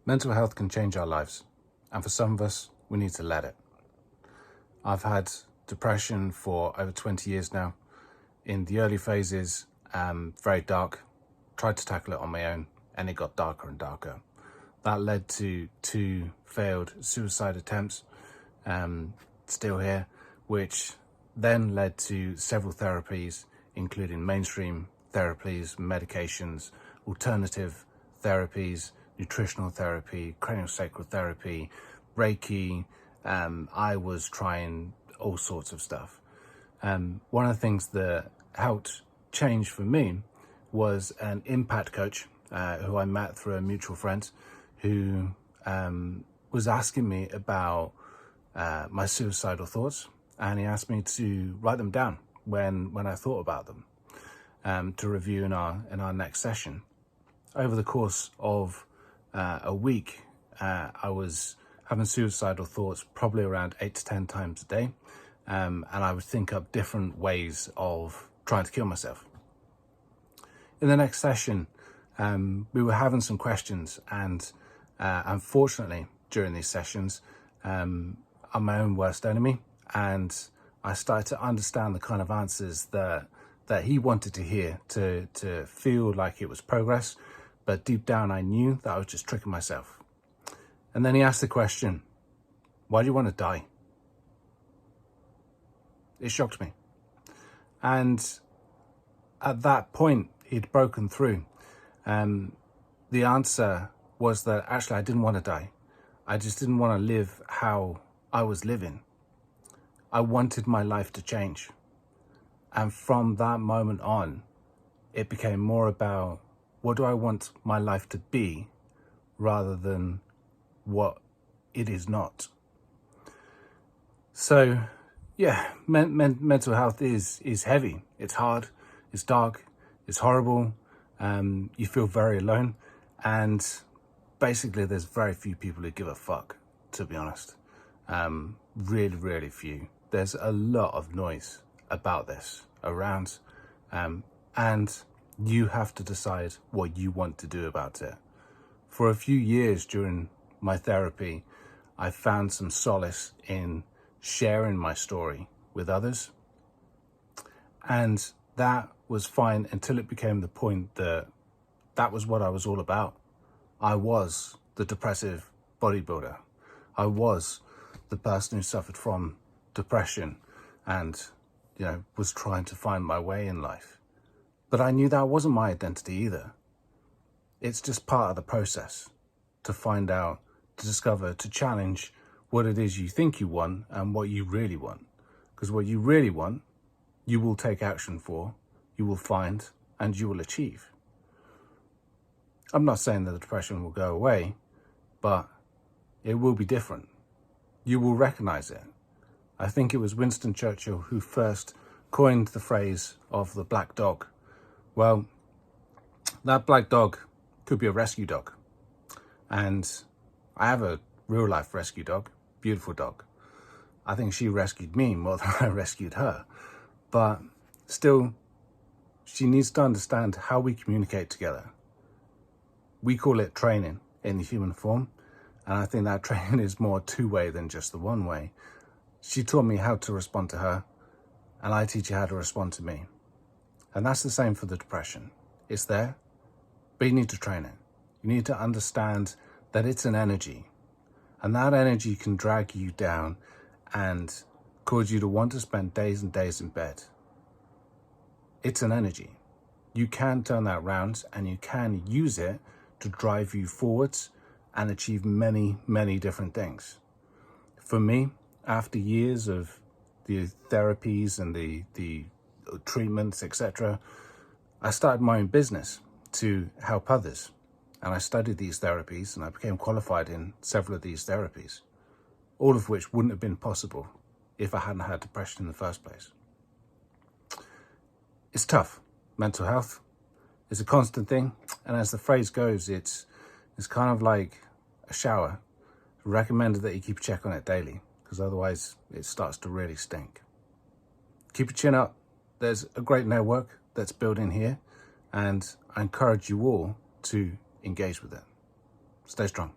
Mental health can change our lives, and for some of us, we need to let it. I've had depression for over 20 years now. In the early phases, very dark, tried to tackle it on my own, and it got darker and darker. That led to 2 failed suicide attempts, still here, which then led to several therapies, including mainstream therapies, medications, alternative therapies, nutritional therapy, craniosacral therapy, Reiki. I was trying all sorts of stuff. One of the things that helped change for me was an impact coach who I met through a mutual friend who was asking me about my suicidal thoughts, and he asked me to write them down when I thought about them, to review in our next session. Over the course of a week, I was having suicidal thoughts probably around 8 to 10 times a day, and I would think up different ways of trying to kill myself. In the next session, we were having some questions, and unfortunately during these sessions, I'm my own worst enemy, and I started to understand the kind of answers that he wanted to hear to feel like it was progress, but deep down I knew that I was just tricking myself. And then he asked the question, why do you want to die? It shocked me. And at that point, he'd broken through. The answer was that actually I didn't want to die. I just didn't want to live how I was living. I wanted my life to change. And from that moment on, it became more about what do I want my life to be rather than what it is not. So yeah, mental health is heavy. It's hard, it's dark, it's horrible. You feel very alone, and basically there's very few people who give a fuck, to be honest. Really few. There's a lot of noise about this around, and you have to decide what you want to do about it. For a few years during my therapy, I found some solace in sharing my story with others, and that was fine until it became the point that was what I was all about. I was the depressive bodybuilder. I was the person who suffered from depression and, was trying to find my way in life. But I knew that wasn't my identity either. It's just part of the process to find out, to discover, to challenge what it is you think you want and what you really want. Because what you really want, you will take action for, you will find, and you will achieve. I'm not saying that the depression will go away, but it will be different. You will recognize it. I think it was Winston Churchill who first coined the phrase of the black dog. Well, that black dog could be a rescue dog. And I have a real life rescue dog, beautiful dog. I think she rescued me more than I rescued her. But still, she needs to understand how we communicate together. We call it training in the human form. And I think that training is more two-way than just the one way. She taught me how to respond to her, and I teach her how to respond to me. And that's the same for the depression. It's there, but you need to train it. You need to understand that it's an energy, and that energy can drag you down and cause you to want to spend days and days in bed. It's an energy. You can turn that around, and you can use it to drive you forwards and achieve many different things. For me, after years of the therapies and the treatments, etc., I started my own business to help others. And I studied these therapies, and I became qualified in several of these therapies, all of which wouldn't have been possible if I hadn't had depression in the first place. It's tough. Mental health is a constant thing. And as the phrase goes, it's kind of like a shower. Recommended that you keep a check on it daily, because otherwise it starts to really stink. Keep your chin up. There's a great network that's built in here, and I encourage you all to engage with it. Stay strong.